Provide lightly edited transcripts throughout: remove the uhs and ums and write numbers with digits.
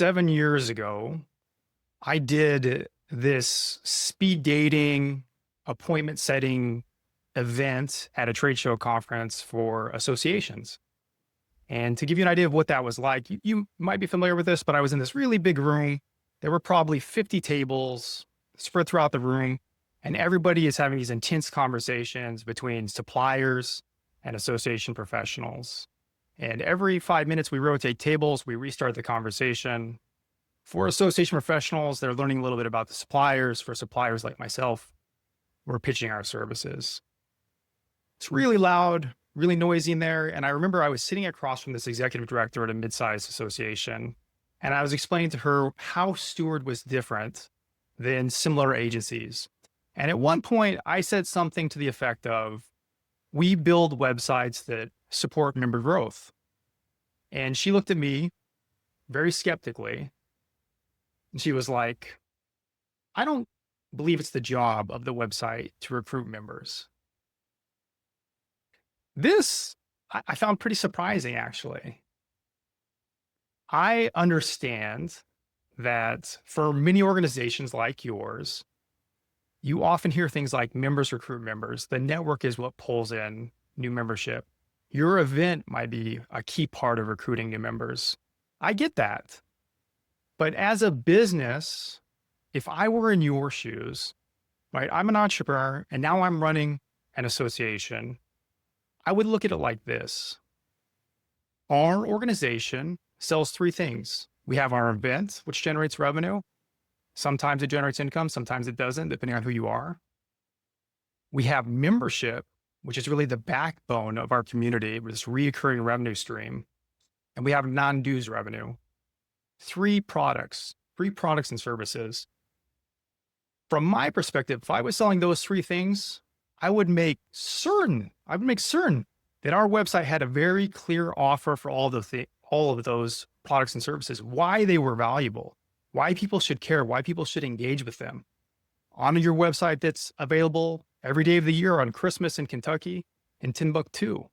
7 years ago, I did this speed dating, appointment setting event at a trade show conference for associations. And to give you an idea of what that was like, you might be familiar with this, but I was in this really big room. There were probably 50 tables spread throughout the room, and everybody is having these intense conversations between suppliers and association professionals. And every 5 minutes, we rotate tables, we restart the conversation. For association professionals, they're learning a little bit about the suppliers. For suppliers like myself, we're pitching our services. It's really loud, really noisy in there. And I remember I was sitting across from this executive director at a mid-sized association, and I was explaining to her how Steward was different than similar agencies. And at one point, I said something to the effect of, we build websites that support member growth. And she looked at me very skeptically, and she was like, I don't believe it's the job of the website to recruit members. This I found pretty surprising, actually. I understand that for many organizations like yours, you often hear things like members recruit members. The network is what pulls in new membership. Your event might be a key part of recruiting new members. I get that. But as a business, if I were in your shoes, right, I'm an entrepreneur and now I'm running an association, I would look at it like this. Our organization sells three things. We have our event, which generates revenue. Sometimes it generates income, sometimes it doesn't, depending on who you are. We have membership, which is really the backbone of our community with this recurring revenue stream. And we have non-dues revenue. Three products and services. From my perspective, if I was selling those three things, I would make certain that our website had a very clear offer for all of those products and services, why they were valuable, why people should care, why people should engage with them. On your website that's available every day of the year on Christmas in Kentucky, in Timbuktu.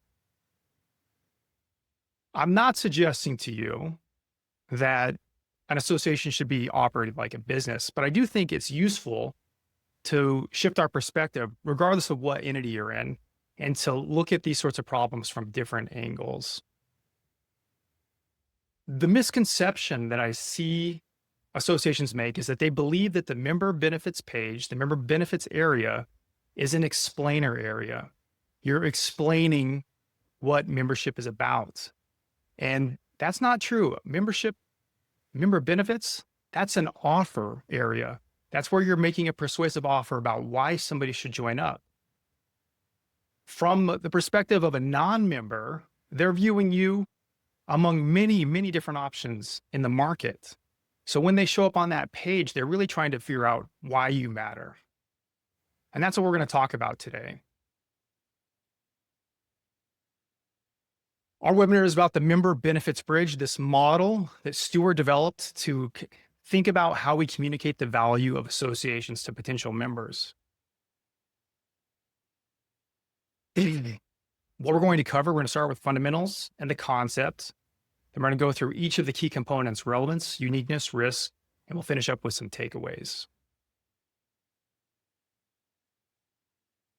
I'm not suggesting to you that an association should be operated like a business, but I do think it's useful to shift our perspective, regardless of what entity you're in, and to look at these sorts of problems from different angles. The misconception that I see associations make is that they believe that the member benefits page, the member benefits area, is an explainer area. You're explaining what membership is about. And that's not true. Member benefits, that's an offer area. That's where you're making a persuasive offer about why somebody should join up. From the perspective of a non-member, they're viewing you among many, many different options in the market. So when they show up on that page, they're really trying to figure out why you matter. And that's what we're going to talk about today. Our webinar is about the member benefits bridge, this model that Steward developed to think about how we communicate the value of associations to potential members. What we're going to cover, we're going to start with fundamentals and the concept. Then we're going to go through each of the key components: relevance, uniqueness, risk, and we'll finish up with some takeaways.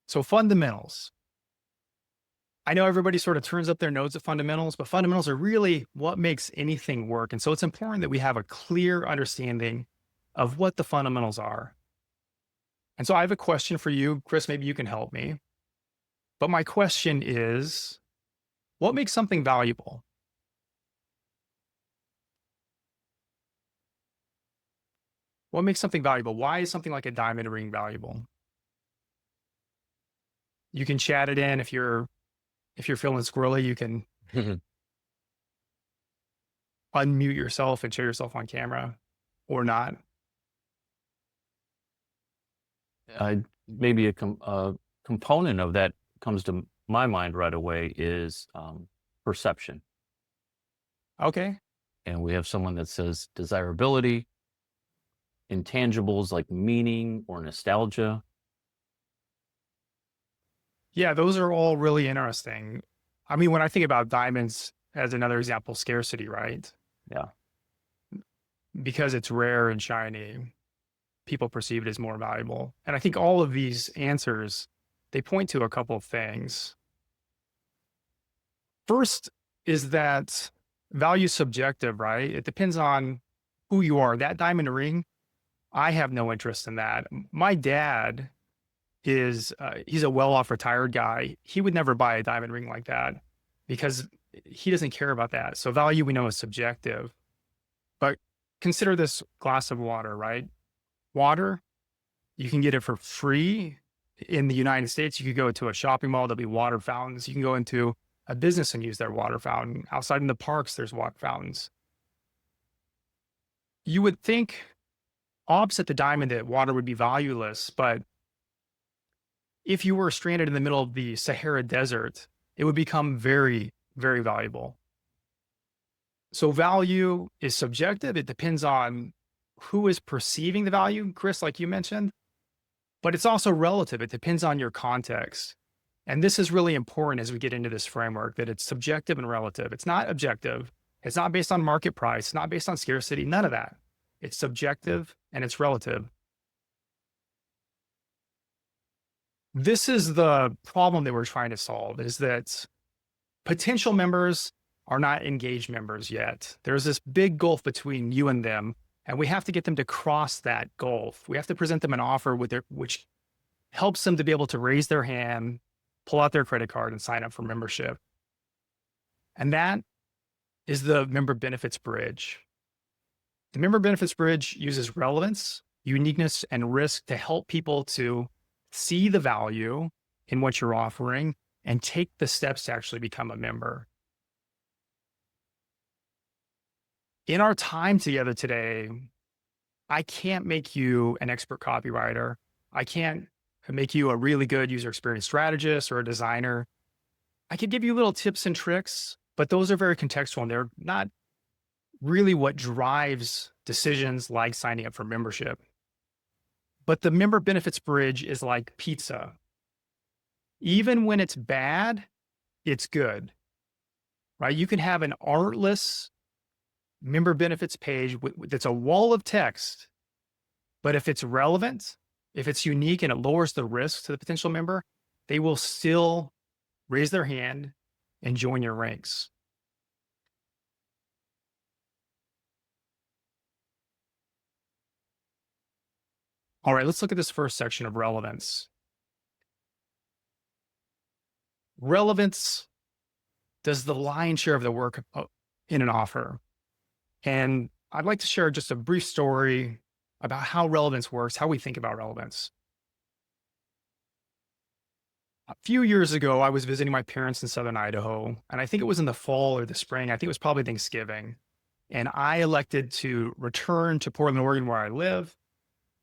So fundamentals. I know everybody sort of turns up their nose at fundamentals, but fundamentals are really what makes anything work. And so it's important that we have a clear understanding of what the fundamentals are. And so I have a question for you, Chris, maybe you can help me. But my question is, what makes something valuable? What makes something valuable? Why is something like a diamond ring valuable? You can chat it in. If you're feeling squirrely, you can unmute yourself and show yourself on camera or not. Maybe a component of that comes to my mind right away is perception. Okay. And we have someone that says desirability, intangibles like meaning or nostalgia. Yeah, those are all really interesting. I mean, when I think about diamonds as another example, scarcity, right? Yeah. because it's rare and shiny, people perceive it as more valuable. And I think all of these answers, they point to a couple of things. First is that value is subjective, right? It depends on who you are. That diamond ring, I have no interest in that. My dad is, he's a well-off retired guy. He would never buy a diamond ring like that because he doesn't care about that. So value we know is subjective. But consider this glass of water, right? Water, you can get it for free in the United States. You could go to a shopping mall, there'll be water fountains. You can go into a business and use their water fountain. Outside in the parks, there's water fountains. You would think opposite the diamond that water would be valueless, but if you were stranded in the middle of the Sahara Desert, it would become very, very valuable. So value is subjective. It depends on who is perceiving the value, Chris, like you mentioned, but it's also relative. It depends on your context. And this is really important as we get into this framework, that it's subjective and relative. It's not objective. It's not based on market price. It's not based on scarcity, none of that. It's subjective and it's relative. This is the problem that we're trying to solve, is that potential members are not engaged members yet. There's this big gulf between you and them, and we have to get them to cross that gulf. We have to present them an offer which helps them to be able to raise their hand, pull out their credit card, and sign up for membership. And that is the member benefits bridge. The member benefits bridge uses relevance, uniqueness, and risk to help people to see the value in what you're offering and take the steps to actually become a member. In our time together today, I can't make you an expert copywriter. I can't make you a really good user experience strategist or a designer. I could give you little tips and tricks, but those are very contextual and they're not really what drives decisions like signing up for membership. But the member benefits bridge is like pizza. Even when it's bad, it's good, right? You can have an artless member benefits page that's a wall of text, but if it's relevant, if it's unique and it lowers the risk to the potential member, they will still raise their hand and join your ranks. All right, let's look at this first section of relevance. Relevance does the lion's share of the work in an offer. And I'd like to share just a brief story about how relevance works, how we think about relevance. A few years ago, I was visiting my parents in Southern Idaho, and I think it was in the fall or the spring. I think it was probably Thanksgiving. And I elected to return to Portland, Oregon, where I live,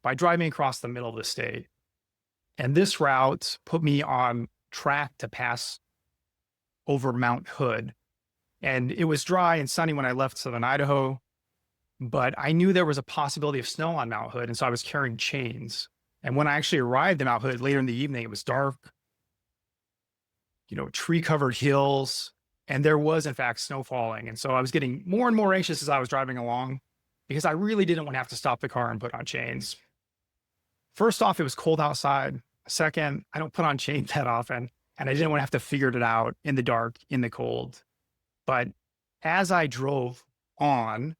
by driving across the middle of the state. And this route put me on track to pass over Mount Hood. And it was dry and sunny when I left Southern Idaho, but I knew there was a possibility of snow on Mount Hood. And so I was carrying chains. And when I actually arrived at Mount Hood later in the evening, it was dark, tree covered hills, and there was in fact snow falling. And so I was getting more and more anxious as I was driving along because I really didn't want to have to stop the car and put on chains. First off, it was cold outside. Second, I don't put on chains that often, and I didn't want to have to figure it out in the dark, in the cold. But as I drove on,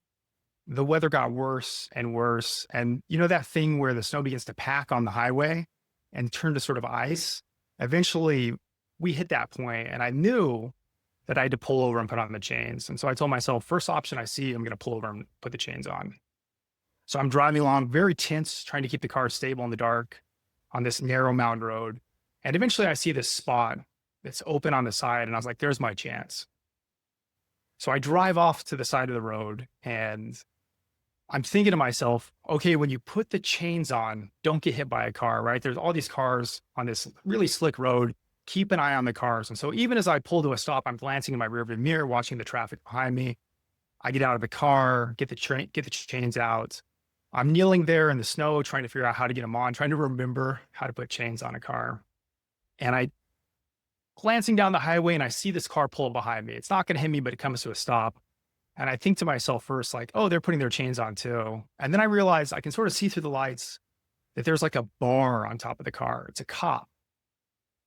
the weather got worse and worse. And that thing where the snow begins to pack on the highway and turn to sort of ice? Eventually, we hit that point, and I knew that I had to pull over and put on the chains. And so I told myself, first option I see, I'm going to pull over and put the chains on. So I'm driving along very tense, trying to keep the car stable in the dark on this narrow mountain road. And eventually I see this spot that's open on the side, and I was like, there's my chance. So I drive off to the side of the road, and I'm thinking to myself, okay, when you put the chains on, don't get hit by a car, right? There's all these cars on this really slick road. Keep an eye on the cars. And so even as I pull to a stop, I'm glancing in my rearview mirror, watching the traffic behind me. I get out of the car, get the chains out. I'm kneeling there in the snow, trying to figure out how to get them on, trying to remember how to put chains on a car. And I glancing down the highway, and I see this car pull up behind me. It's not going to hit me, but it comes to a stop. And I think to myself first, like, oh, they're putting their chains on too. And then I realize I can sort of see through the lights that there's like a bar on top of the car. It's a cop.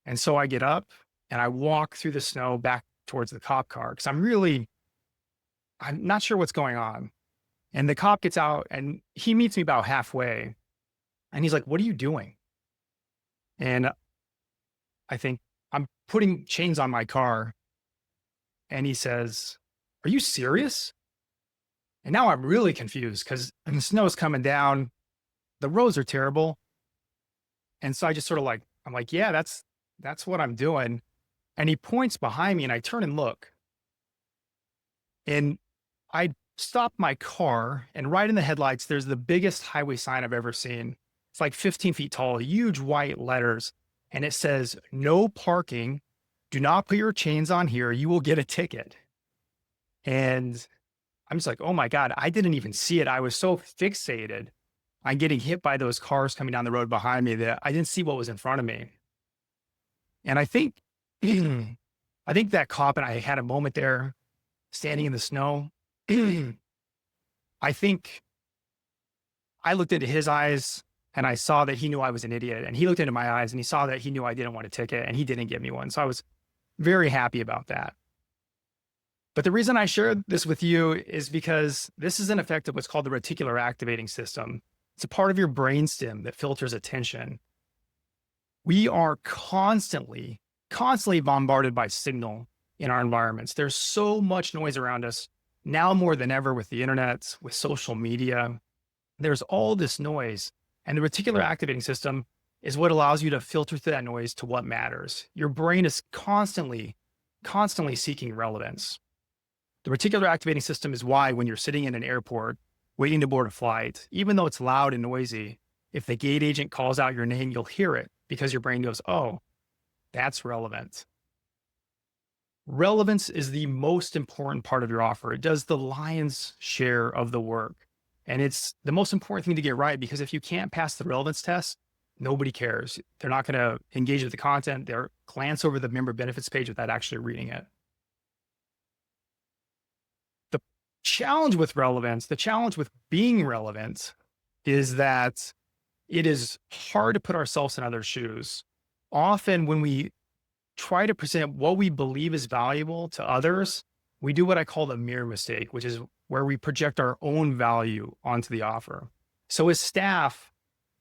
And so I get up and I walk through the snow back towards the cop car because I'm not sure what's going on. And the cop gets out and he meets me about halfway and he's like, "What are you doing?" And I think, "I'm putting chains on my car." And he says, "Are you serious?" And now I'm really confused because the snow's coming down. The roads are terrible. And so I just sort of like, I'm like, "Yeah, that's what I'm doing." And he points behind me and I turn and look. And I stop my car, and right in the headlights, there's the biggest highway sign I've ever seen. It's like 15 feet tall, huge white letters. And it says, "No parking. Do not put your chains on here. You will get a ticket." And I'm just like, oh my God, I didn't even see it. I was so fixated on getting hit by those cars coming down the road behind me that I didn't see what was in front of me. And I think, I think that cop and I had a moment there standing in the snow. I think I looked into his eyes and I saw that he knew I was an idiot. And he looked into my eyes and he saw that he knew I didn't want a ticket and he didn't give me one. So I was very happy about that. But the reason I shared this with you is because this is an effect of what's called the reticular activating system. It's a part of your brainstem that filters attention. We are constantly bombarded by signal in our environments. There's so much noise around us now more than ever with the internet, with social media. There's all this noise. And the reticular activating system is what allows you to filter through that noise to what matters. Your brain is constantly seeking relevance. The reticular activating system is why when you're sitting in an airport waiting to board a flight, even though it's loud and noisy, if the gate agent calls out your name, you'll hear it because your brain goes, oh, that's relevant. Relevance is the most important part of your offer. It does the lion's share of the work. And it's the most important thing to get right because if you can't pass the relevance test, nobody cares. They're not going to engage with the content. They'll glance over the member benefits page without actually reading it. The challenge with relevance, the challenge with being relevant is that it is hard to put ourselves in other shoes. Often when we try to present what we believe is valuable to others, we do what I call the mirror mistake, which is where we project our own value onto the offer. So as staff,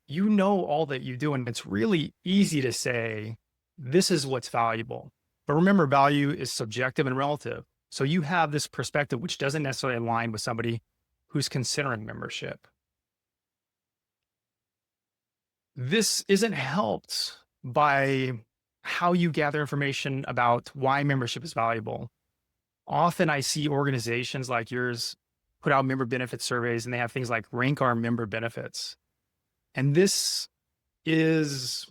you know all that you do, and it's really easy to say, this is what's valuable. But remember, value is subjective and relative. So you have this perspective, which doesn't necessarily align with somebody who's considering membership. This isn't helped by how you gather information about why membership is valuable. Often I see organizations like yours put out member benefit surveys and they have things like rank our member benefits. And this is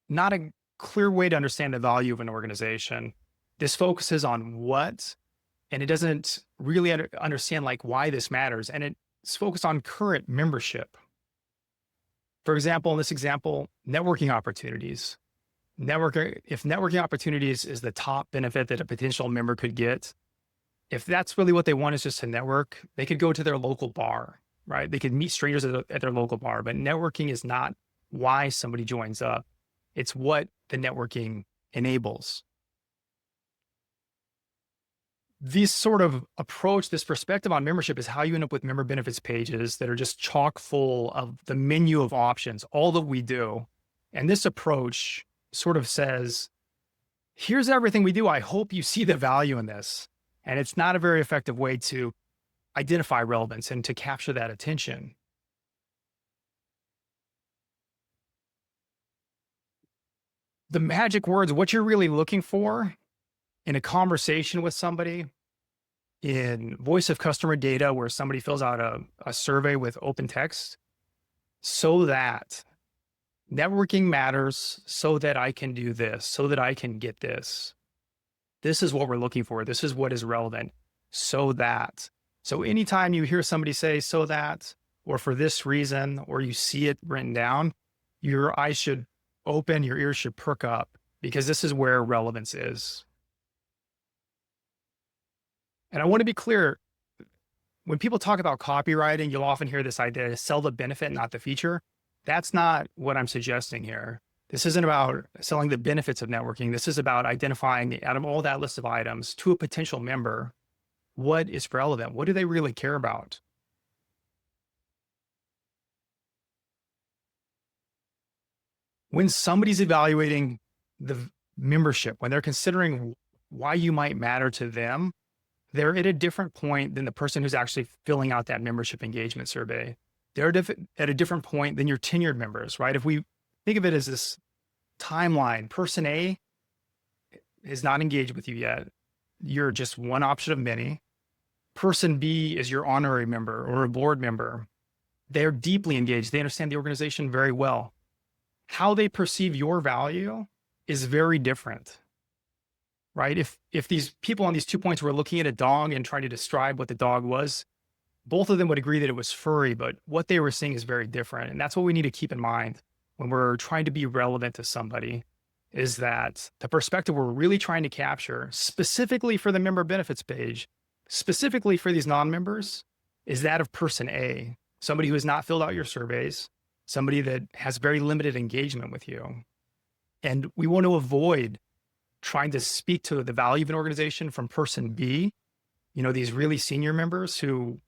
not a clear way to understand the value of an organization. This focuses on what, and it doesn't really understand like why this matters. And it's focused on current membership. For example, in this example, networking opportunities. If networking opportunities is the top benefit that a potential member could get, if that's really what they want is just to network, they could go to their local bar, right? They could meet strangers at their local bar, but networking is not why somebody joins up. It's what the networking enables. This sort of approach, this perspective on membership is how you end up with member benefits pages that are just chock full of the menu of options, all that we do. And this approach sort of says, here's everything we do. I hope you see the value in this. And it's not a very effective way to identify relevance and to capture that attention. The magic words, what you're really looking for in a conversation with somebody, in voice of customer data, where somebody fills out a survey with open text, so that networking matters, so that I can do this, so that I can get this. This is what we're looking for. This is what is relevant, so that. So anytime you hear somebody say so that, or for this reason, or you see it written down, your eyes should open, your ears should perk up, because this is where relevance is. And I want to be clear, when people talk about copywriting, you'll often hear this idea, sell the benefit, not the feature. That's not what I'm suggesting here. This isn't about selling the benefits of networking. This is about identifying out of all that list of items to a potential member, what is relevant? What do they really care about? When somebody's evaluating the membership, when they're considering why you might matter to them, they're at a different point than the person who's actually filling out that membership engagement survey. They're at a different point than your tenured members, right? If we think of it as this timeline, person A is not engaged with you yet. You're just one option of many. Person B is your honorary member or a board member. They're deeply engaged. They understand the organization very well. How they perceive your value is very different, right? If these people on these 2 points were looking at a dog and trying to describe what the dog was, both of them would agree that it was furry, but what they were seeing is very different. And that's what we need to keep in mind when we're trying to be relevant to somebody, is that the perspective we're really trying to capture, specifically for the member benefits page, specifically for these non-members, is that of person A, somebody who has not filled out your surveys, somebody that has very limited engagement with you. And we want to avoid trying to speak to the value of an organization from person B, these really senior members who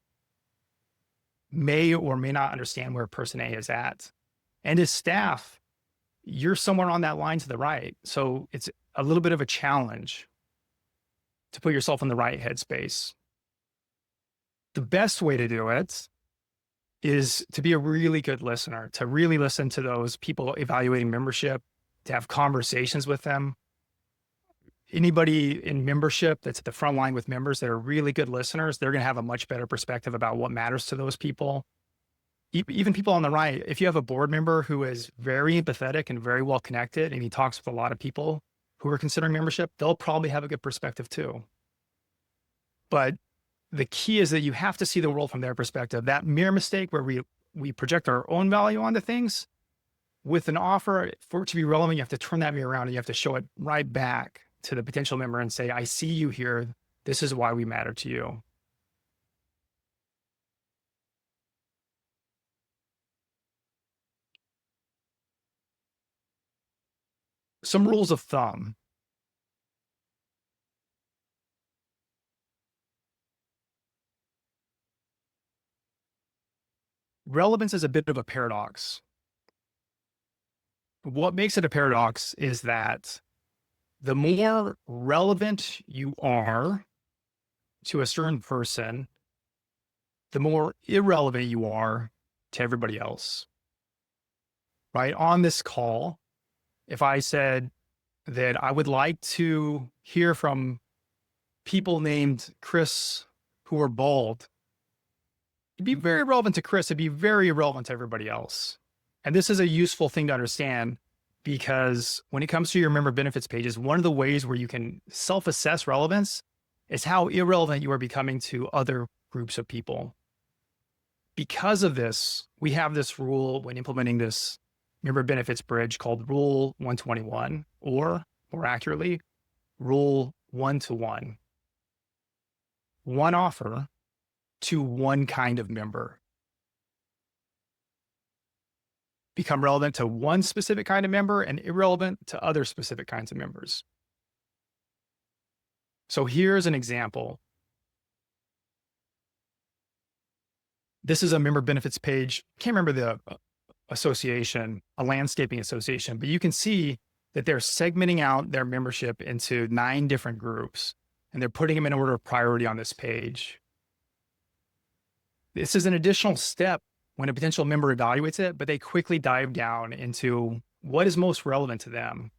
may or may not understand where person A is at. And as staff, you're somewhere on that line to the right. So it's a little bit of a challenge to put yourself in the right headspace. The best way to do it is to be a really good listener, to really listen to those people evaluating membership, to have conversations with them. Anybody in membership that's at the front line with members that are really good listeners, they're going to have a much better perspective about what matters to those people. Even people on the right, if you have a board member who is very empathetic and very well connected, and he talks with a lot of people who are considering membership, they'll probably have a good perspective too. But the key is that you have to see the world from their perspective. That mere mistake where we project our own value onto things, with an offer, for it to be relevant, you have to turn that mirror around and you have to show it right back to the potential member and say, I see you here. This is why we matter to you. Some rules of thumb. Relevance is a bit of a paradox. What makes it a paradox is that the more relevant you are to a certain person, the more irrelevant you are to everybody else. Right? On this call, if I said that I would like to hear from people named Chris who are bald, it'd be very relevant to Chris. It'd be very irrelevant to everybody else. And this is a useful thing to understand, because when it comes to your member benefits pages, one of the ways where you can self-assess relevance is how irrelevant you are becoming to other groups of people. Because of this, we have this rule when implementing this member benefits bridge called Rule 121, or more accurately, Rule 1-to-1. One offer to one kind of member. Become relevant to one specific kind of member and irrelevant to other specific kinds of members. So here's an example. This is a member benefits page. Can't remember the association, a landscaping association, but you can see that they're segmenting out their membership into 9 different groups, and they're putting them in order of priority on this page. This is an additional step when a potential member evaluates it, but they quickly dive down into what is most relevant to them.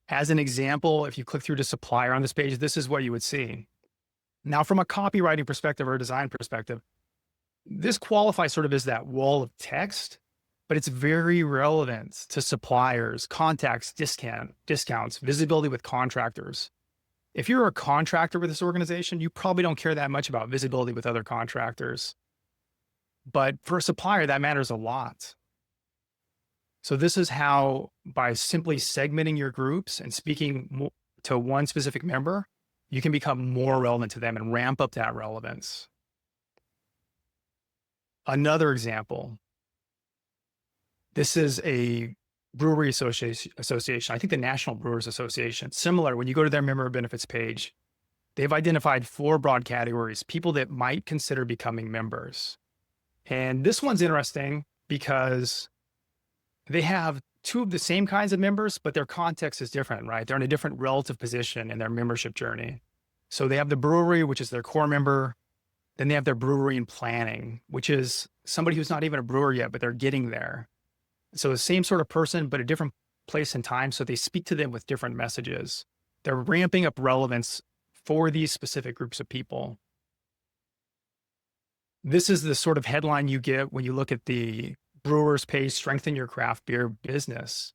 As an example, if you click through to supplier on this page, this is what you would see. Now, from a copywriting perspective or a design perspective, this qualifies sort of as that wall of text, but it's very relevant to suppliers, contacts, discounts, visibility with contractors. If you're a contractor with this organization, you probably don't care that much about visibility with other contractors. But for a supplier, that matters a lot. So this is how, by simply segmenting your groups and speaking to one specific member, you can become more relevant to them and ramp up that relevance. Another example, this is a brewery association. I think the National Brewers Association. Similar, when you go to their member benefits page, they've identified 4 broad categories, people that might consider becoming members. And this one's interesting because they have 2 of the same kinds of members, but their context is different, right? They're in a different relative position in their membership journey. So they have the brewery, which is their core member. Then they have their brewery and planning, which is somebody who's not even a brewer yet, but they're getting there. So the same sort of person, but a different place and time. So they speak to them with different messages. They're ramping up relevance for these specific groups of people. This is the sort of headline you get when you look at the brewers page, strengthen your craft beer business.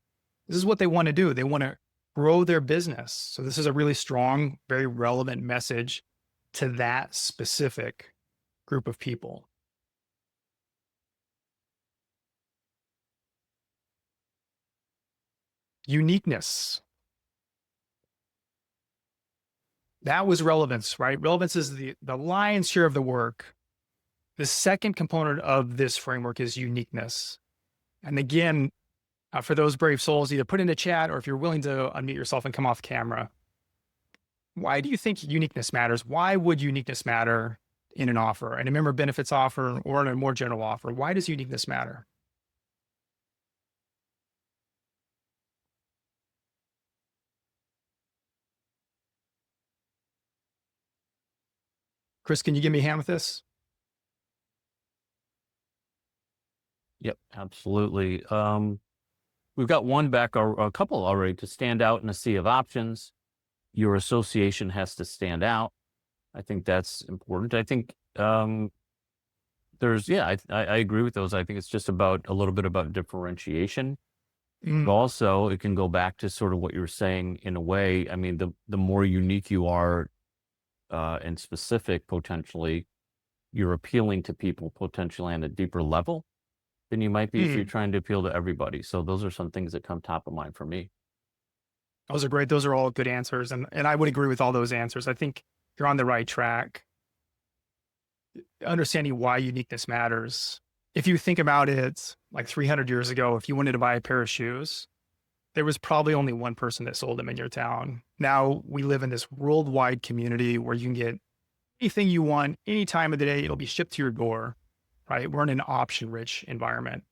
This is what they want to do. They want to grow their business. So this is a really strong, very relevant message to that specific group of people. Uniqueness. That was relevance, right? Relevance is the lion's share of the work. The second component of this framework is uniqueness. And again, for those brave souls, either put in the chat or if you're willing to unmute yourself and come off camera, why do you think uniqueness matters? Why would uniqueness matter in an offer, in a member benefits offer or in a more general offer? Why does uniqueness matter? Chris, can you give me a hand with this? Yep, absolutely. We've got one back, or a couple already. To stand out in a sea of options, your association has to stand out. I think that's important. I think there's, yeah, I agree with those. I think it's just about a little bit about differentiation. But also, it can go back to sort of what you were saying in a way. I mean, the more unique you are and specific, potentially, you're appealing to people potentially on a deeper level than you might be if you're trying to appeal to everybody. So those are some things that come top of mind for me. Those are great. Those are all good answers. And I would agree with all those answers. I think you're on the right track. Understanding why uniqueness matters. If you think about it, like 300 years ago, if you wanted to buy a pair of shoes, there was probably only one person that sold them in your town. Now we live in this worldwide community where you can get anything you want, any time of the day, it'll be shipped to your door, right? We're in an option-rich environment.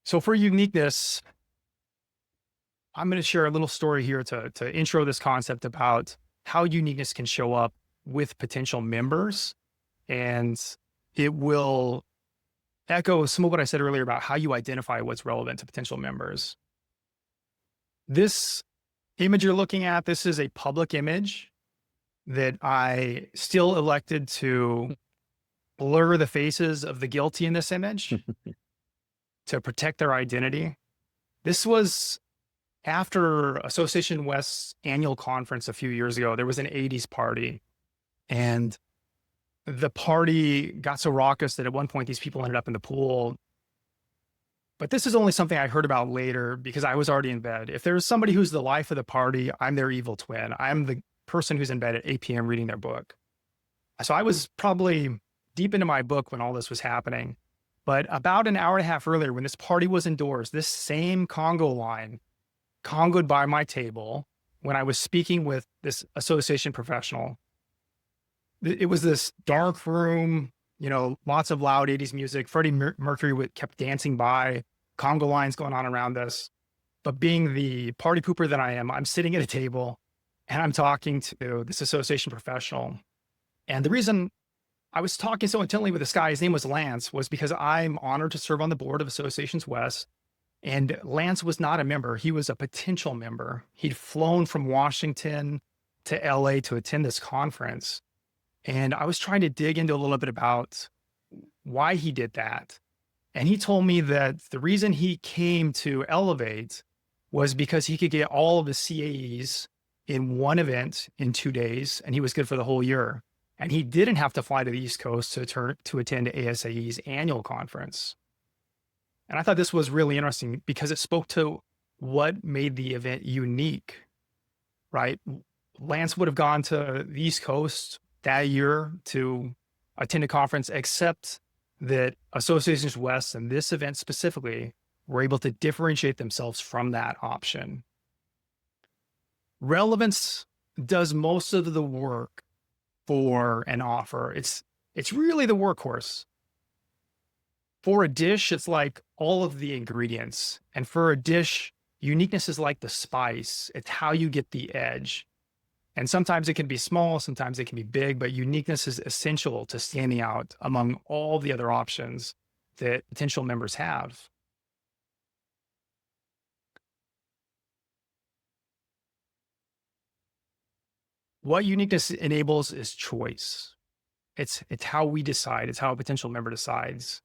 So for uniqueness, I'm going to share a little story here to intro this concept about how uniqueness can show up with potential members. And it will echo some of what I said earlier about how you identify what's relevant to potential members. This image you're looking at, this is a public image that I still elected to blur the faces of the guilty in this image to protect their identity. This was after Association West's annual conference a few years ago. There was an 80s party, and the party got so raucous that at one point these people ended up in the pool. But this is only something I heard about later because I was already in bed. If there's somebody who's the life of the party, I'm their evil twin. I'm the person who's in bed at 8 p.m. reading their book. So I was probably deep into my book when all this was happening. But about an hour and a half earlier, when this party was indoors, this same Congo line congoed by my table when I was speaking with this association professional. It was this dark room, lots of loud 80s music. Freddie Mercury kept dancing by, Congo lines going on around us. But being the party pooper that I am, I'm sitting at a table and I'm talking to this association professional. And the reason I was talking so intently with this guy, his name was Lance, was because I'm honored to serve on the board of Associations West. And Lance was not a member. He was a potential member. He'd flown from Washington to LA to attend this conference. And I was trying to dig into a little bit about why he did that. And he told me that the reason he came to Elevate was because he could get all of the CAEs in one event in 2 days, and he was good for the whole year. And he didn't have to fly to the East Coast to attend ASAE's annual conference. And I thought this was really interesting because it spoke to what made the event unique. right? Lance would have gone to the East Coast that year to attend a conference, except that Associations West and this event specifically were able to differentiate themselves from that option. Relevance does most of the work for an offer. It's really the workhorse. For a dish, it's like all of the ingredients. And for a dish, uniqueness is like the spice. It's how you get the edge. And sometimes it can be small, sometimes it can be big, but uniqueness is essential to standing out among all the other options that potential members have. What uniqueness enables is choice. It's how we decide. It's how a potential member decides.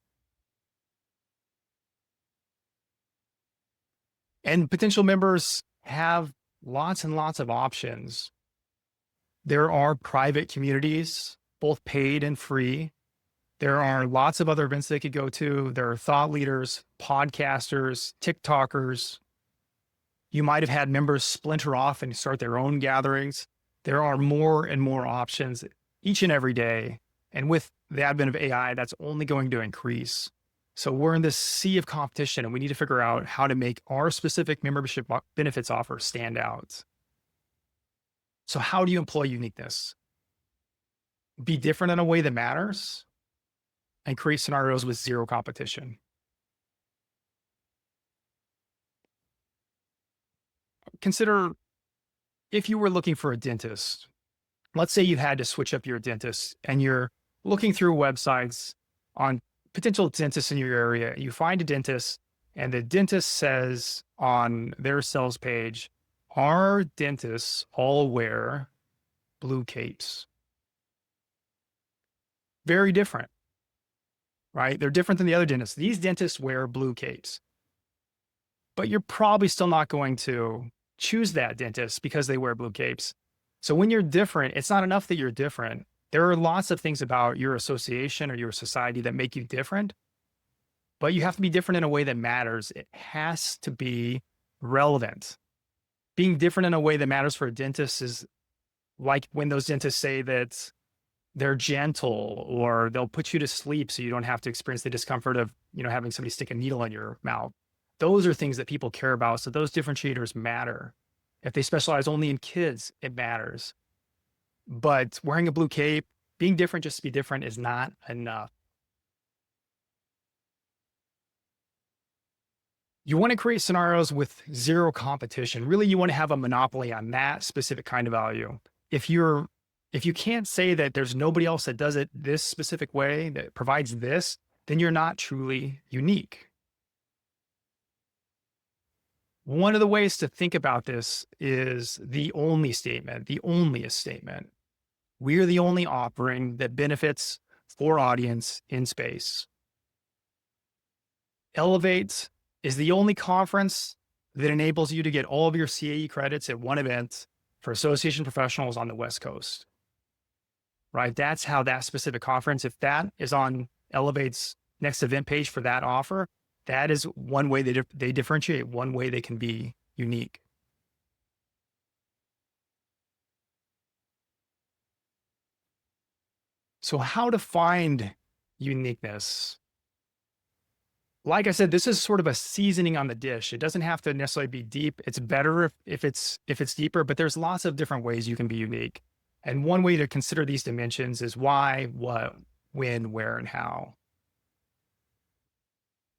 And potential members have lots and lots of options. There are private communities, both paid and free. There are lots of other events they could go to. There are thought leaders, podcasters, TikTokers. You might have had members splinter off and start their own gatherings. There are more and more options each and every day. And with the advent of AI, that's only going to increase. So we're in this sea of competition, and we need to figure out how to make our specific membership benefits offer stand out. So how do you employ uniqueness? Be different in a way that matters and create scenarios with zero competition. Consider if you were looking for a dentist. Let's say you had to switch up your dentist and you're looking through websites on potential dentists in your area. You find a dentist and the dentist says on their sales page, our dentists all wear blue capes. Very different, right? They're different than the other dentists. These dentists wear blue capes, but you're probably still not going to choose that dentist because they wear blue capes. So when you're different, it's not enough that you're different. There are lots of things about your association or your society that make you different, but you have to be different in a way that matters. It has to be relevant. Being different in a way that matters for a dentist is like when those dentists say that they're gentle or they'll put you to sleep so you don't have to experience the discomfort of, having somebody stick a needle in your mouth. Those are things that people care about. So those differentiators matter. If they specialize only in kids, it matters. But wearing a blue cape, being different just to be different is not enough. You want to create scenarios with zero competition. Really, you want to have a monopoly on that specific kind of value. If you can't say that there's nobody else that does it this specific way that provides this, then you're not truly unique. One of the ways to think about this is the only statement, the onlyest statement. We're the only offering that benefits for audience in space. Elevate is the only conference that enables you to get all of your CAE credits at one event for association professionals on the West Coast, right? That's how that specific conference, if that is on Elevate's next event page for that offer, that is one way they differentiate, one way they can be unique. So how to find uniqueness? Like I said, this is sort of a seasoning on the dish. It doesn't have to necessarily be deep. It's better if it's deeper, but there's lots of different ways you can be unique. And one way to consider these dimensions is why, what, when, where, and how.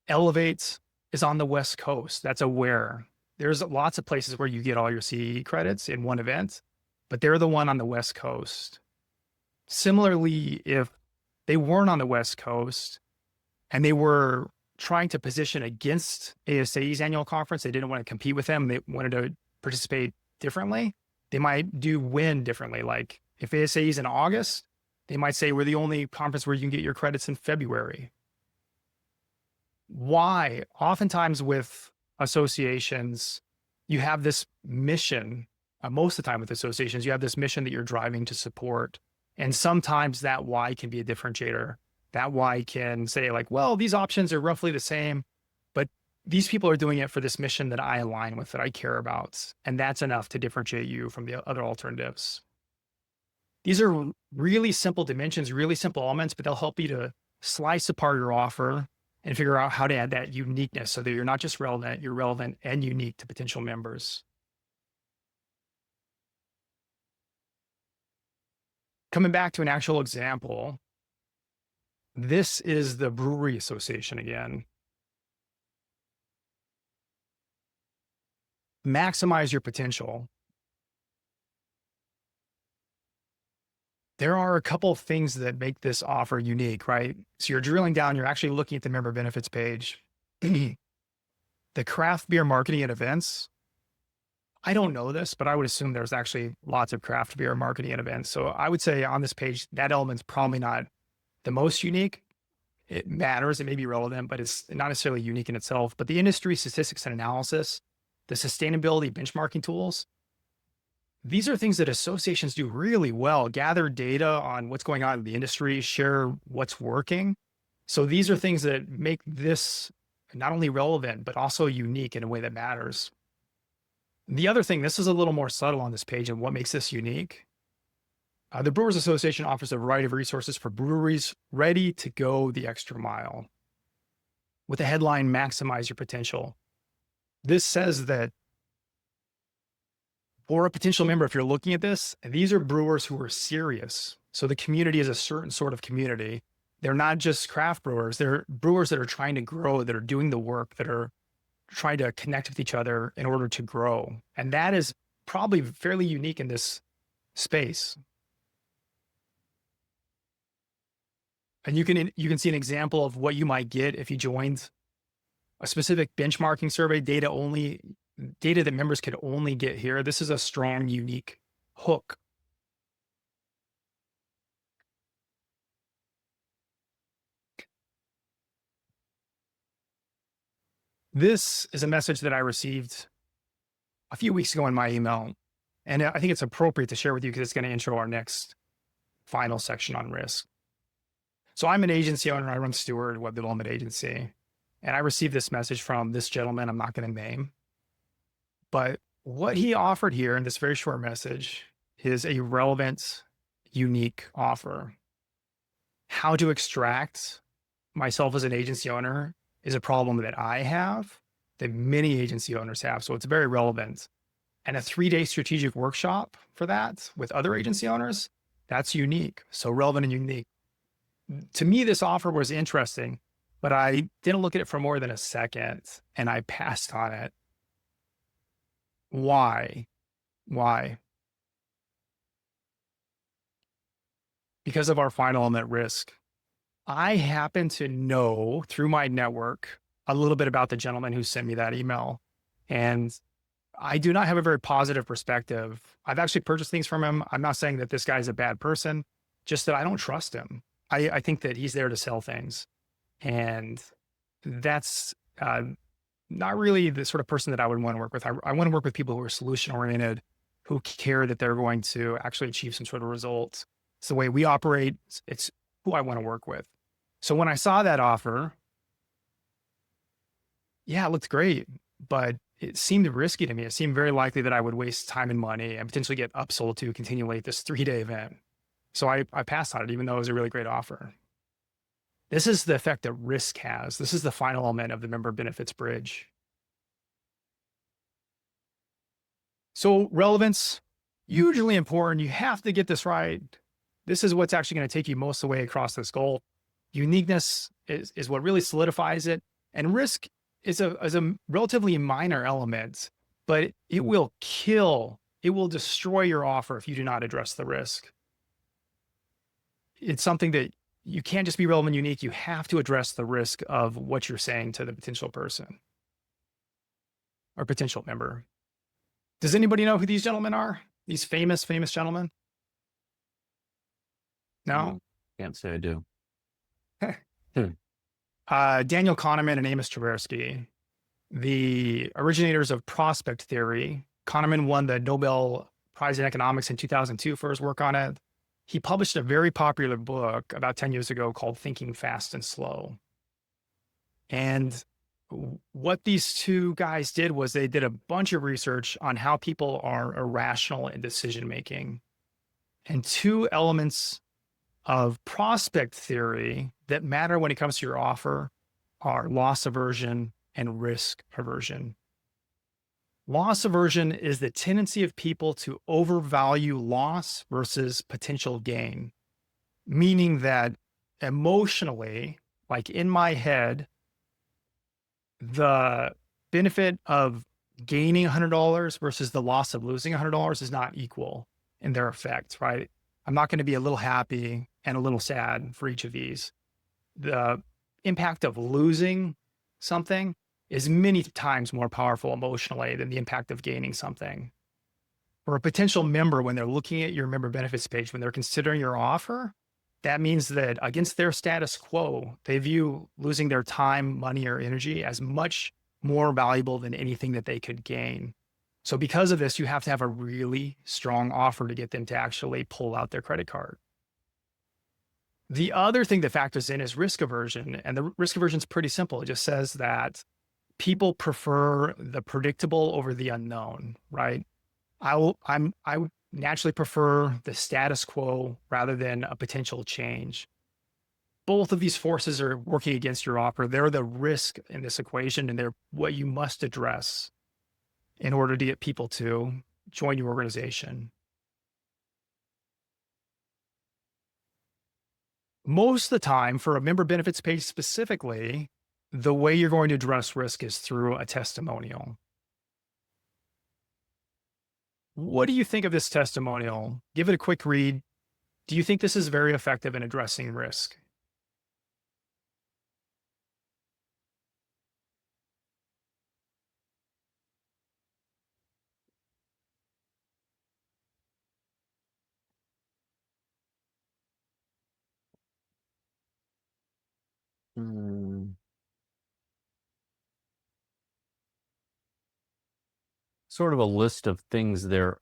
Elevate is on the West Coast. That's a where. There's lots of places where you get all your CAE credits in one event, but they're the one on the West Coast. Similarly, if they weren't on the West Coast and they were trying to position against ASAE's annual conference, they didn't want to compete with them, they wanted to participate differently, they might do when differently. Like if ASAE is in August, they might say, we're the only conference where you can get your credits in February. Why? Oftentimes with associations, you have this mission, most of the time with associations, you have this mission that you're driving to support. And sometimes that why can be a differentiator. That why can say like, well, these options are roughly the same, but these people are doing it for this mission that I align with, that I care about. And that's enough to differentiate you from the other alternatives. These are really simple dimensions, really simple elements, but they'll help you to slice apart your offer and figure out how to add that uniqueness so that you're not just relevant, you're relevant and unique to potential members. Coming back to an actual example, this is the brewery association again. Maximize your potential. There are a couple of things that make this offer unique, right? So you're drilling down, you're actually looking at the member benefits page. The craft beer marketing at events. I don't know this, but I would assume there's actually lots of craft beer marketing at events. So I would say on this page, that element's probably not the most unique. It matters, it may be relevant, but it's not necessarily unique in itself. But the industry statistics and analysis, the sustainability benchmarking tools, these are things that associations do really well, gather data on what's going on in the industry, share what's working. So these are things that make this not only relevant, but also unique in a way that matters. The other thing, this is a little more subtle on this page, and what makes this unique. The Brewers Association offers a variety of resources for breweries ready to go the extra mile. With the headline, Maximize Your Potential. This says that for a potential member, if you're looking at this, these are brewers who are serious. So the community is a certain sort of community. They're not just craft brewers. They're brewers that are trying to grow, that are doing the work, that are trying to connect with each other in order to grow. And that is probably fairly unique in this space. And you can see an example of what you might get if you joined a specific benchmarking survey, data that members could only get here. This is a strong, unique hook. This is a message that I received a few weeks ago in my email, and I think it's appropriate to share with you because it's going to intro our next final section on risk. So I'm an agency owner. I run Steward, web development agency, and I received this message from this gentleman I'm not going to name. But what he offered here in this very short message is a relevant, unique offer. How to extract myself as an agency owner is a problem that I have, that many agency owners have. So it's very relevant. And a 3-day strategic workshop for that with other agency owners, that's unique. So relevant and unique. To me, this offer was interesting, but I didn't look at it for more than a second and I passed on it. Why? Because of our final element, risk. I happen to know through my network a little bit about the gentleman who sent me that email. And I do not have a very positive perspective. I've actually purchased things from him. I'm not saying that this guy's a bad person, just that I don't trust him. I think that he's there to sell things. And that's not really the sort of person that I would want to work with. I want to work with people who are solution oriented, who care that they're going to actually achieve some sort of result. It's the way we operate. It's who I want to work with. So when I saw that offer, yeah, it looked great, but it seemed risky to me. It seemed very likely that I would waste time and money and potentially get upsold to continuate this 3-day event. So I passed on it, even though it was a really great offer. This is the effect that risk has. This is the final element of the member benefits bridge. So relevance, hugely important. You have to get this right. This is what's actually going to take you most of the way across this goal. Uniqueness is what really solidifies it. And risk is a relatively minor element, but it will destroy your offer if you do not address the risk. It's something that you can't just be relevant and unique. You have to address the risk of what you're saying to the potential person or potential member. Does anybody know who these gentlemen are? These famous gentlemen? No? Can't say I do. Daniel Kahneman and Amos Tversky, the originators of prospect theory. Kahneman won the Nobel Prize in Economics in 2002 for his work on it. He published a very popular book about 10 years ago called Thinking Fast and Slow. And what these two guys did was they did a bunch of research on how people are irrational in decision making. And two elements of prospect theory that matter when it comes to your offer are loss aversion and risk aversion. Loss aversion is the tendency of people to overvalue loss versus potential gain, meaning that emotionally, like in my head, the benefit of gaining $100 versus the loss of losing $100 is not equal in their effect, right? I'm not going to be a little happy and a little sad for each of these. The impact of losing something is many times more powerful emotionally than the impact of gaining something. For a potential member, when they're looking at your member benefits page, when they're considering your offer, that means that against their status quo, they view losing their time, money, or energy as much more valuable than anything that they could gain. So because of this, you have to have a really strong offer to get them to actually pull out their credit card. The other thing that factors in is risk aversion. And the risk aversion is pretty simple. It just says that people prefer the predictable over the unknown, right? I would naturally prefer the status quo rather than a potential change. Both of these forces are working against your offer. They're the risk in this equation, and they're what you must address in order to get people to join your organization. Most of the time, for a member benefits page specifically, the way you're going to address risk is through a testimonial. What do you think of this testimonial? Give it a quick read. Do you think this is very effective in addressing risk? Mm, sort of a list of things they're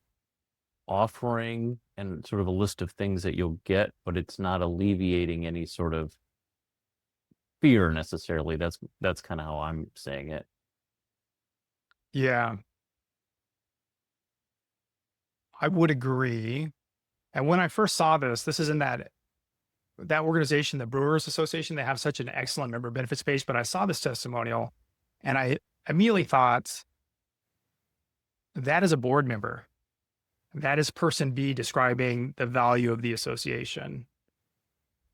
offering and sort of a list of things that you'll get, but it's not alleviating any sort of fear necessarily. That's kind of how I'm saying it. Yeah, I would agree. And when I first saw this, this is in that organization, the Brewers Association. They have such an excellent member benefits page, but I saw this testimonial and I immediately thought that is a board member. That is person B describing the value of the association.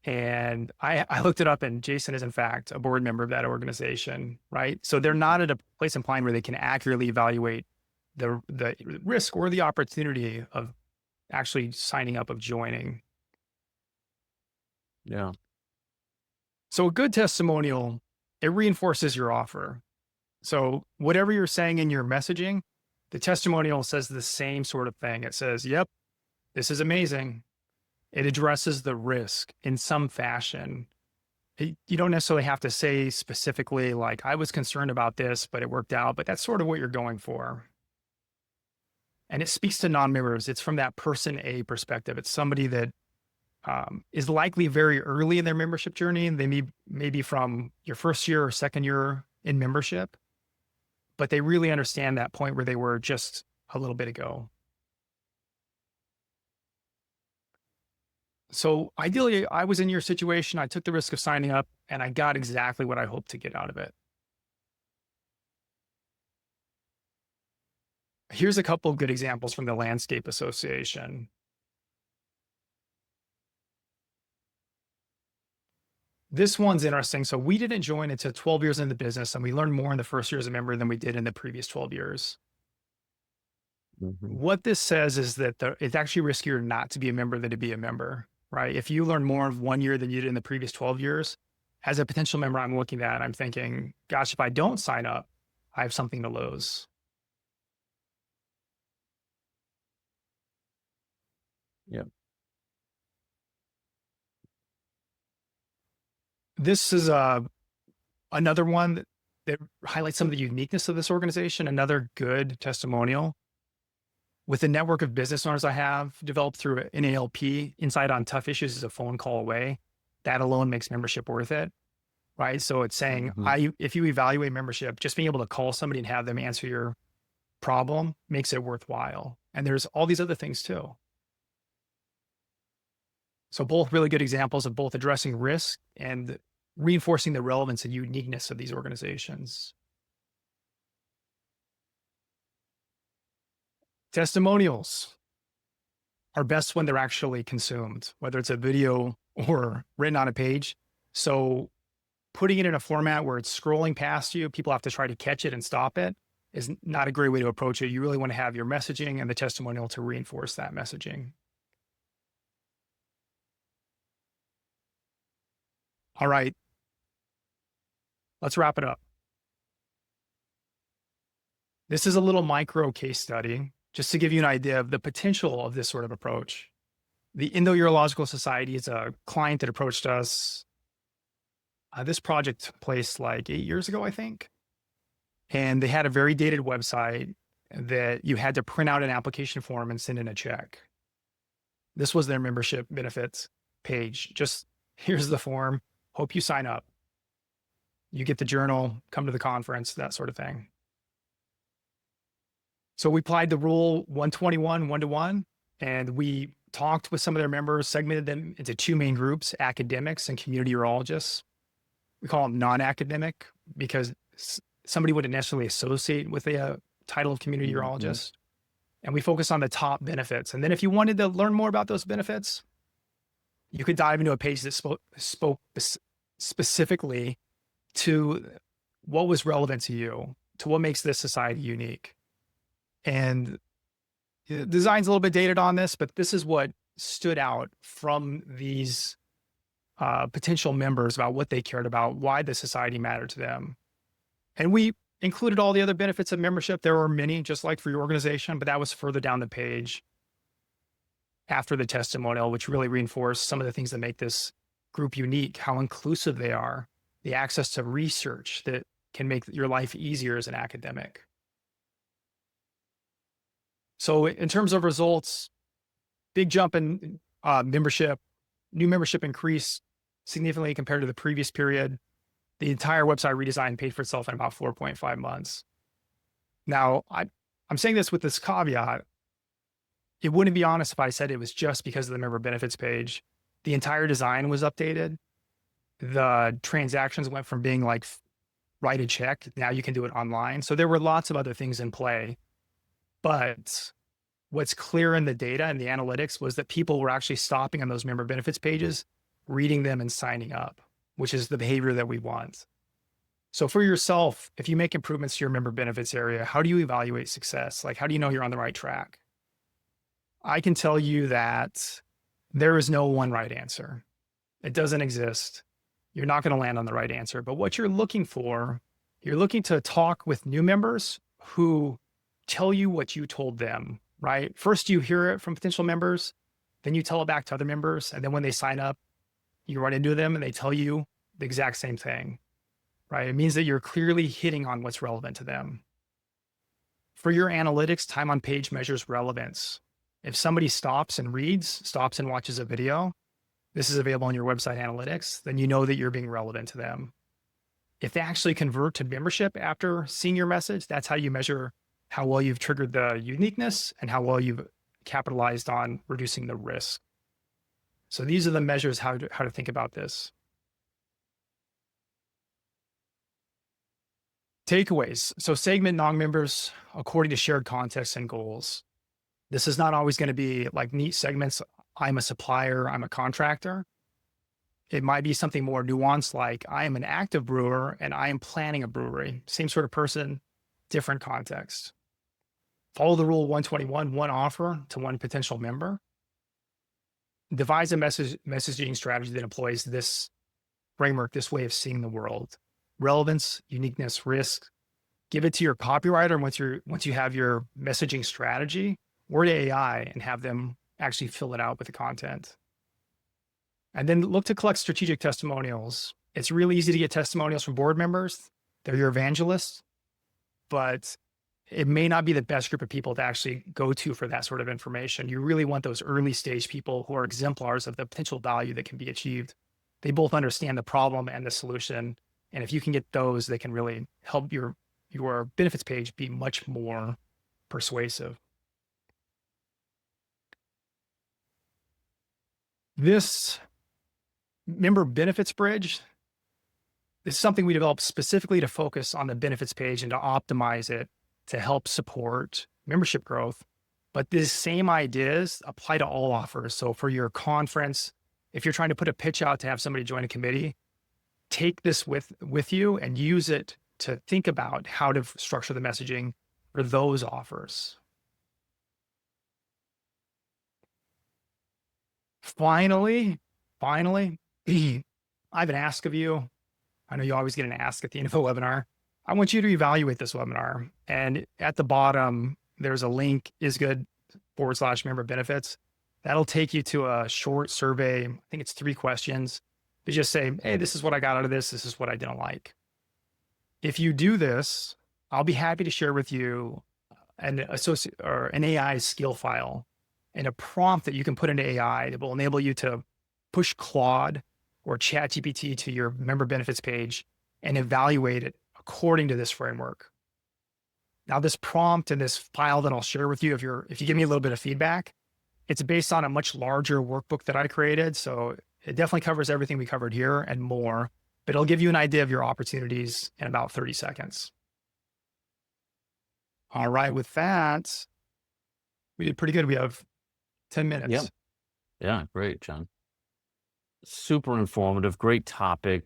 And I looked it up, and Jason is in fact a board member of that organization, right? So they're not at a place in plan where they can accurately evaluate the risk or the opportunity of actually signing up, of joining. Yeah. So a good testimonial, it reinforces your offer. So whatever you're saying in your messaging, the testimonial says the same sort of thing. It says, yep, this is amazing. It addresses the risk in some fashion. You don't necessarily have to say specifically, like, I was concerned about this, but it worked out, but that's sort of what you're going for. And it speaks to non-members. It's from that person A perspective. It's somebody that is likely very early in their membership journey. And they may be from your first year or second year in membership, but they really understand that point where they were just a little bit ago. So ideally, I was in your situation. I took the risk of signing up and I got exactly what I hoped to get out of it. Here's a couple of good examples from the Landscape Association. This one's interesting. So we didn't join until 12 years in the business, and we learned more in the first year as a member than we did in the previous 12 years. Mm-hmm. What this says is that it's actually riskier not to be a member than to be a member, right? If you learn more of 1 year than you did in the previous 12 years, as a potential member, I'm looking at, I'm thinking, gosh, if I don't sign up, I have something to lose. Yeah. This is another one that highlights some of the uniqueness of this organization. Another good testimonial. With the network of business owners I have developed through NALP, Insight on Tough Issues is a phone call away. That alone makes membership worth it. right? So it's saying, if you evaluate membership, just being able to call somebody and have them answer your problem makes it worthwhile. And there's all these other things too. So both really good examples of both addressing risk and reinforcing the relevance and uniqueness of these organizations. Testimonials are best when they're actually consumed, whether it's a video or written on a page. So putting it in a format where it's scrolling past you, people have to try to catch it and stop it, is not a great way to approach it. You really want to have your messaging and the testimonial to reinforce that messaging. All right, let's wrap it up. This is a little micro case study, just to give you an idea of the potential of this sort of approach. The Indo-Urological Society is a client that approached us. This project took place like 8 years ago, I think. And they had a very dated website that you had to print out an application form and send in a check. This was their membership benefits page. Just here's the form. Hope you sign up. You get the journal, come to the conference, that sort of thing. So we applied the rule 121 1-to-1, and we talked with some of their members, segmented them into two main groups, academics and community urologists. We call them non-academic because somebody wouldn't necessarily associate with a title of community urologist. And we focus on the top benefits. And then if you wanted to learn more about those benefits, you could dive into a page that spoke specifically to what was relevant to you, to what makes this society unique. And the design's a little bit dated on this, but this is what stood out from these potential members about what they cared about, why the society mattered to them. And we included all the other benefits of membership. There were many, just like for your organization, but that was further down the page after the testimonial, which really reinforced some of the things that make this group unique, how inclusive they are, the access to research that can make your life easier as an academic. So in terms of results, big jump in membership, new membership increased significantly compared to the previous period. The entire website redesign paid for itself in about 4.5 months. Now, I'm saying this with this caveat. It wouldn't be honest if I said it was just because of the member benefits page. The entire design was updated. The transactions went from being like write a check. Now you can do it online. So there were lots of other things in play. But what's clear in the data and the analytics was that people were actually stopping on those member benefits pages, reading them and signing up, which is the behavior that we want. So for yourself, if you make improvements to your member benefits area, how do you evaluate success? Like, how do you know you're on the right track? I can tell you that there is no one right answer. It doesn't exist. You're not going to land on the right answer. But what you're looking for, you're looking to talk with new members who tell you what you told them, right? First, you hear it from potential members, then you tell it back to other members. And then when they sign up, you run into them and they tell you the exact same thing, right? It means that you're clearly hitting on what's relevant to them. For your analytics, time on page measures relevance. If somebody stops and watches a video, this is available on your website analytics, then you know that you're being relevant to them. If they actually convert to membership after seeing your message, that's how you measure how well you've triggered the uniqueness and how well you've capitalized on reducing the risk. So these are the measures how to think about this. Takeaways. So segment non-members according to shared context and goals. This is not always going to be like neat segments. I'm a supplier, I'm a contractor. It might be something more nuanced, like I am an active brewer and I am planning a brewery. Same sort of person, different context. Follow the rule 121, one offer to one potential member. Devise a messaging strategy that employs this framework, this way of seeing the world. Relevance, uniqueness, risk. Give it to your copywriter. Once you have your messaging strategy, word to AI and have them actually fill it out with the content. And then look to collect strategic testimonials. It's really easy to get testimonials from board members. They're your evangelists, but it may not be the best group of people to actually go to for that sort of information. You really want those early stage people who are exemplars of the potential value that can be achieved. They both understand the problem and the solution, And if you can get those, they can really help your benefits page be much more persuasive. This member benefits bridge, this is something we developed specifically to focus on the benefits page and to optimize it to help support membership growth. But these same ideas apply to all offers. So for your conference, if you're trying to put a pitch out to have somebody join a committee, take this with you and use it to think about how to structure the messaging for those offers. Finally, I have an ask of you. I know you always get an ask at the end of a webinar. I want you to evaluate this webinar. And at the bottom, there's a link, isgood/member benefits. That'll take you to a short survey. I think it's 3 questions. To just say, hey, this is what I got out of this. This is what I didn't like. If you do this, I'll be happy to share with you an AI skill file and a prompt that you can put into AI that will enable you to push Claude or ChatGPT to your member benefits page and evaluate it according to this framework. Now, this prompt and this file that I'll share with you, if you give me a little bit of feedback, it's based on a much larger workbook that I created. So it definitely covers everything we covered here and more, but it'll give you an idea of your opportunities in about 30 seconds. All right, with that, we did pretty good. We have 10 minutes. Yeah, great, John. Super informative, great topic,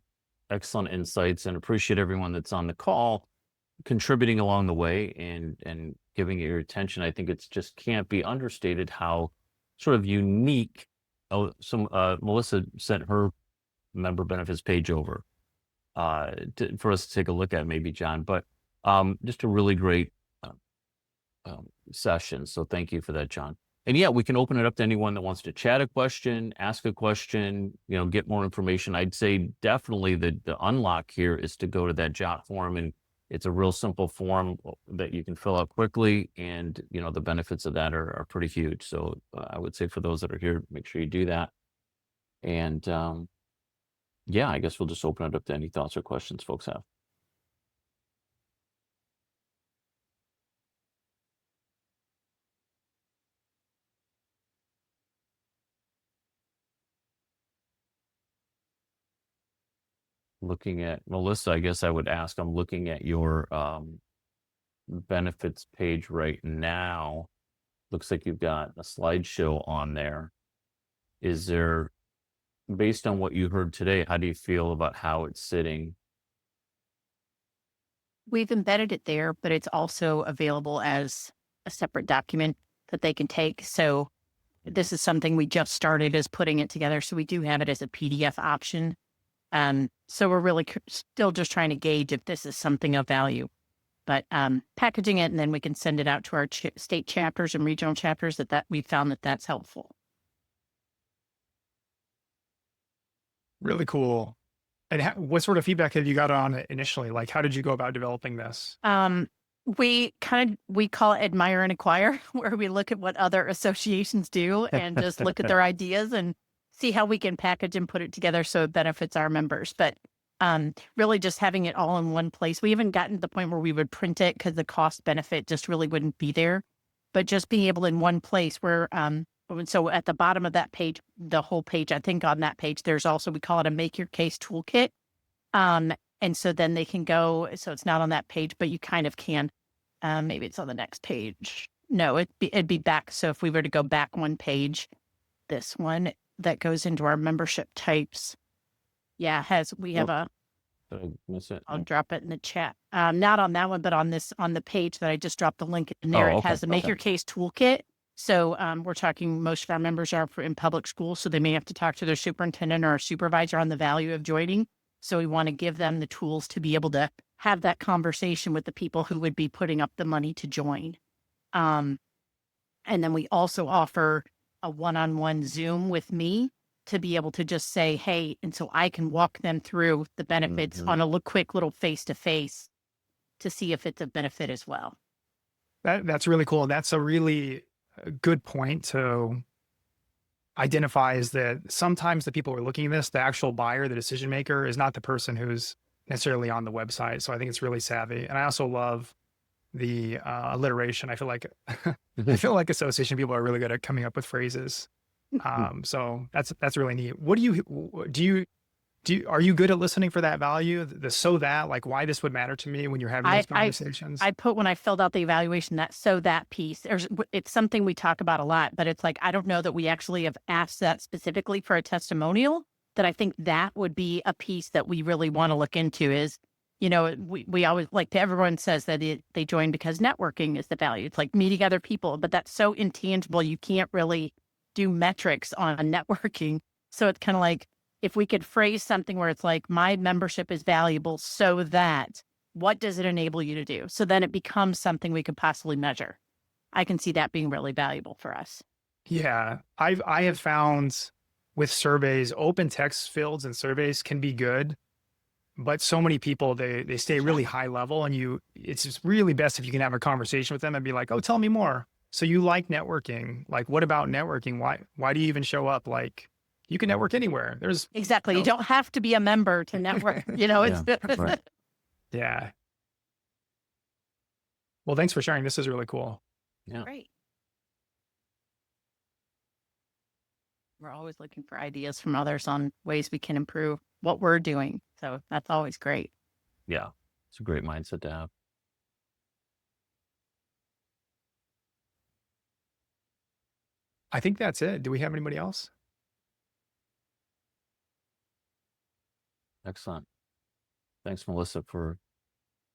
excellent insights, and appreciate everyone that's on the call contributing along the way and giving it your attention. I think it's just can't be understated how sort of unique. Melissa sent her member benefits page over for us to take a look at, maybe, John. But just a really great session. So thank you for that, John. And yeah, we can open it up to anyone that wants to chat a question, ask a question, get more information. I'd say definitely the unlock here is to go to that JOT form, and it's a real simple form that you can fill out quickly, and the benefits of that are pretty huge. So I would say for those that are here, make sure you do that. And yeah, I guess we'll just open it up to any thoughts or questions folks have. Looking at Melissa, I guess I would ask, I'm looking at your benefits page right now. Looks like you've got a slideshow on there. Is there, based on what you heard today, how do you feel about how it's sitting? We've embedded it there, but it's also available as a separate document that they can take. So this is something we just started as putting it together. So we do have it as a PDF option. So we're really still just trying to gauge if this is something of value, but packaging it, and then we can send it out to our state chapters and regional chapters that we found that's helpful. Really cool. And what sort of feedback have you got on it initially? Like, how did you go about developing this? We call it admire and acquire, where we look at what other associations do and just look at their ideas and see how we can package and put it together so it benefits our members. But really just having it all in one place. We haven't gotten to the point where we would print it because the cost benefit just really wouldn't be there. But just being able in one place where, so at the bottom of that page, the whole page, I think on that page, there's also, we call it a make your case toolkit. And so then they can go, so it's not on that page, but you kind of can, maybe it's on the next page. No, it'd be back. So if we were to go back one page, this one that goes into our membership types. Yeah, we have a, Did I miss it? I'll drop it in the chat. Not on that one, but on the page that I just dropped the link in there, it has the make your case toolkit. So we're talking, most of our members are in public schools, so they may have to talk to their superintendent or supervisor on the value of joining. So we want to give them the tools to be able to have that conversation with the people who would be putting up the money to join. And then we also offer a one-on-one Zoom with me to be able to just say, hey, and so I can walk them through the benefits on a quick little face-to-face to see if it's a benefit as well. That's really cool. That's a really good point to identify, is that sometimes the people who are looking at this, the actual buyer, the decision maker, is not the person who's necessarily on the website. So I think it's really savvy. And I also love the alliteration. I feel like association people are really good at coming up with phrases. So that's really neat. What are you good at listening for that value? The so that, like why this would matter to me when you're having those conversations? I put when I filled out the evaluation that piece, it's something we talk about a lot, but it's like, I don't know that we actually have asked that specifically for a testimonial, that I think that would be a piece that we really want to look into is, we always like everyone says that they join because networking is the value. It's like meeting other people, but that's so intangible. You can't really do metrics on networking. So it's kind of like, if we could phrase something where it's like, my membership is valuable so that, what does it enable you to do? So then it becomes something we could possibly measure. I can see that being really valuable for us. Yeah, I have found with surveys, open text fields and surveys can be good, but so many people, they stay really high level, and it's just really best if you can have a conversation with them and be like, oh, tell me more. So you like networking? Like, what about networking? Why do you even show up? Like, you can network anywhere. There's exactly. You don't have to be a member to network. It's Right. yeah. Well, thanks for sharing. This is really cool. Yeah. great. We're always looking for ideas from others on ways we can improve what we're doing. So that's always great. Yeah. It's a great mindset to have. I think that's it. Do we have anybody else? Excellent. Thanks, Melissa, for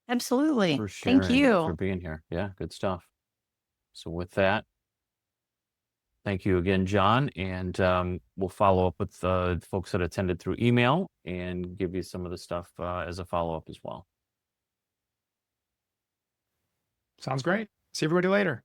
Absolutely. sharing, Thank you. for being here. Yeah, good stuff. So with that, thank you again, John. And we'll follow up with the folks that attended through email and give you some of the stuff as a follow-up as well. Sounds great. See everybody later.